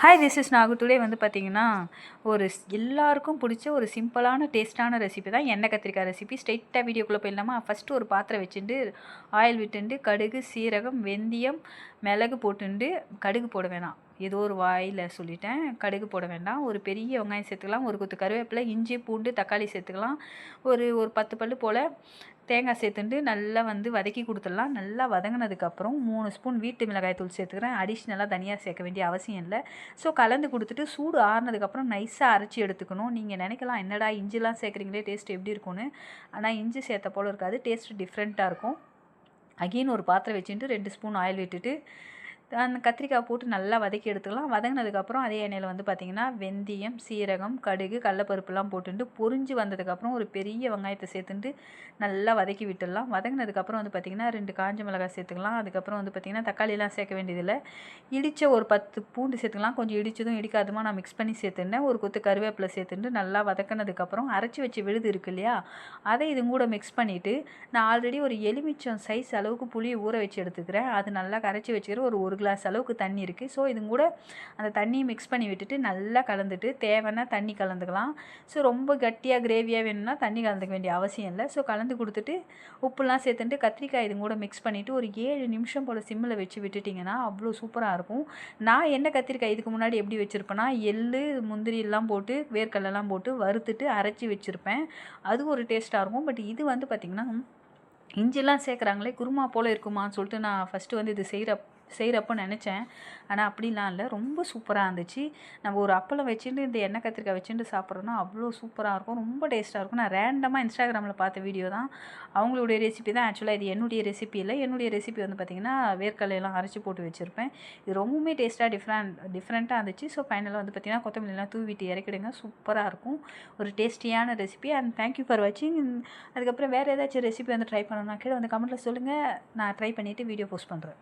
Hi this is Nagu. Today வந்து பார்த்தீங்கன்னா ஒரு எல்லாருக்கும் பிடிச்ச ஒரு சிம்பிளான டேஸ்ட்டான ரெசிபி தான் எண்ணெய் கத்திரிக்காய் ரெசிபி. ஸ்ட்ரெயிட்டாக வீடியோக்குள்ளே போயிடலாமா? ஃபஸ்ட்டு ஒரு பாத்திரம் வச்சுட்டு ஆயில் விட்டுண்டு கடுகு, சீரகம், வெந்தயம், மிளகு போட்டுண்டு, கடுகு போட வேணாம், ஏதோ ஒரு வாயில் சொல்லிட்டேன், கடுகு போட வேண்டாம். ஒரு பெரிய வெங்காயம் சேர்த்துக்கலாம், ஒரு கொத்து கருவேப்பிலை, இஞ்சி, பூண்டு, தக்காளி சேர்த்துக்கலாம், ஒரு ஒரு 10 பல்லு போல் தேங்காய் சேர்த்துட்டு நல்லா வந்து வதக்கி கொடுத்துடலாம். நல்லா வதங்கினதுக்கப்புறம் 3 ஸ்பூன் வீட்டு மிளகாய் தூள் சேர்த்துக்கிறேன். அடிஷ்னலாக தனியாக சேர்க்க வேண்டிய அவசியம் இல்லை. ஸோ கலந்து கொடுத்துட்டு சூடு ஆறுனதுக்கப்புறம் நைஸாக அரைச்சி எடுத்துக்கணும். நீங்கள் நினைக்கலாம் என்னடா இஞ்சிலாம் சேர்க்குறீங்களே, டேஸ்ட் எப்படி இருக்கும்னு. ஆனால் இஞ்சி சேர்த்த போல் இருக்காது, டேஸ்ட்டு டிஃப்ரெண்ட்டாக இருக்கும். அகெயின் ஒரு பாத்திரம் வச்சுட்டு 2 ஸ்பூன் ஆயில் விட்டுட்டு அந்த கத்திரிக்காய் போட்டு நல்லா வதக்கி எடுத்துக்கலாம். வதங்கினதுக்கப்புறம் அதே எண்ணெயில் வந்து பார்த்திங்கன்னா வெந்தயம், சீரகம், கடுகு, கடலப்பருப்புலாம் போட்டுட்டு பொரிஞ்சு வந்ததுக்கப்புறம் ஒரு பெரிய வெங்காயத்தை சேர்த்துட்டு நல்லா வதக்கி விட்டுடலாம். வதங்கினதுக்கப்புறம் வந்து பார்த்திங்கன்னா 2 காஞ்ச மிளகாய் சேர்த்துக்கலாம். அதுக்கப்புறம் வந்து பார்த்திங்கன்னா தக்காளிலாம் சேர்க்க வேண்டியதில்லை. இடித்த ஒரு 10 பூண்டு சேர்த்துக்கலாம். கொஞ்சம் இடித்ததும் இடிக்காதுமா நான் மிக்ஸ் பண்ணி சேர்த்துட்டேன். ஒரு கொத்து கருவேப்பிலை சேர்த்துட்டு நல்லா வதக்கினதுக்கப்புறம் அரைச்சி வச்சு விழுது இருக்கு இல்லையா, அதை இது கூட மிக்ஸ் பண்ணிவிட்டு நான் ஆல்ரெடி ஒரு எலுமிச்சம் சைஸ் அளவுக்கு புளியை ஊற வச்சு எடுத்துக்கிறேன். அது நல்லா கரைச்சி வச்சுக்கிறேன். ஒரு கிளாஸ் அளவுக்கு தண்ணி இருக்குது. ஸோ இது கூட அந்த தண்ணியை மிக்ஸ் பண்ணி விட்டுட்டு நல்லா கலந்துட்டு தேவைன்னா தண்ணி கலந்துக்கலாம். ஸோ ரொம்ப கட்டியாக கிரேவியாக வேணும்னா தண்ணி கலந்துக்க வேண்டிய அவசியம் இல்லை. ஸோ கலந்து கொடுத்துட்டு உப்புலாம் சேர்த்துட்டு கத்திரிக்காய் இது கூட மிக்ஸ் பண்ணிவிட்டு ஒரு 7 நிமிஷம் போல் சிம்மில் வச்சு விட்டுட்டிங்கன்னா அவ்வளோ சூப்பராக இருக்கும். நான் எண்ணெய் கத்திரிக்காய் இதுக்கு முன்னாடி எப்படி வச்சுருப்பேன்னா எள்ளு, முந்திரி எல்லாம் போட்டு வேர்க்கடலாம் போட்டு வறுத்துட்டு அரைச்சி வச்சுருப்பேன். அது ஒரு டேஸ்ட்டாக இருக்கும். பட் இது வந்து பார்த்திங்கன்னா இஞ்சிலாம் சேர்க்குறாங்களே குருமா போல் இருக்குமான்னு சொல்லிட்டு நான் ஃபஸ்ட்டு வந்து இது செய்கிறப்போ நினச்சேன். ஆனால் அப்படிலாம் இல்லை, ரொம்ப சூப்பராக இருந்துச்சு. நம்ம ஒரு அப்பளம் வச்சுட்டு இந்த எண்ணெய் கத்திரிக்காய் வச்சுட்டு சாப்பிட்றோன்னா அவ்வளோ சூப்பராக இருக்கும், ரொம்ப டேஸ்ட்டாக இருக்கும். நான் ரேண்டமாக இன்ஸ்டாகிராமில் பார்த்த வீடியோ தான், அவங்களுடைய ரெசிபி தான். ஆக்சுவலாக இது என்னுடைய ரெசிபி இல்லை. என்னுடைய ரெசிபி வந்து பார்த்திங்கன்னா வேர்க்கடலையெல்லாம் அரைச்சி போட்டு வச்சுருப்பேன். இது ரொம்பவுமே டேஸ்ட்டாக டிஃப்ரெண்ட்டாக இருந்துச்சு. ஸோ ஃபைனலாக வந்து பார்த்திங்கன்னா கொத்தமல்லிலாம் தூவிட்டு இறக்கிடுங்க, சூப்பராக இருக்கும். ஒரு டேஸ்டியான ரெசிபி. அண்ட் தேங்க்யூ ஃபார் வாட்சிங். அதுக்கப்புறம் வேறு ஏதாச்சும் ரெசிபி வந்து ட்ரை பண்ணணும்னா கீழே வந்து கமெண்ட்டில் சொல்லுங்கள், நான் ட்ரை பண்ணிவிட்டு வீடியோ போஸ்ட் பண்ணுறேன்.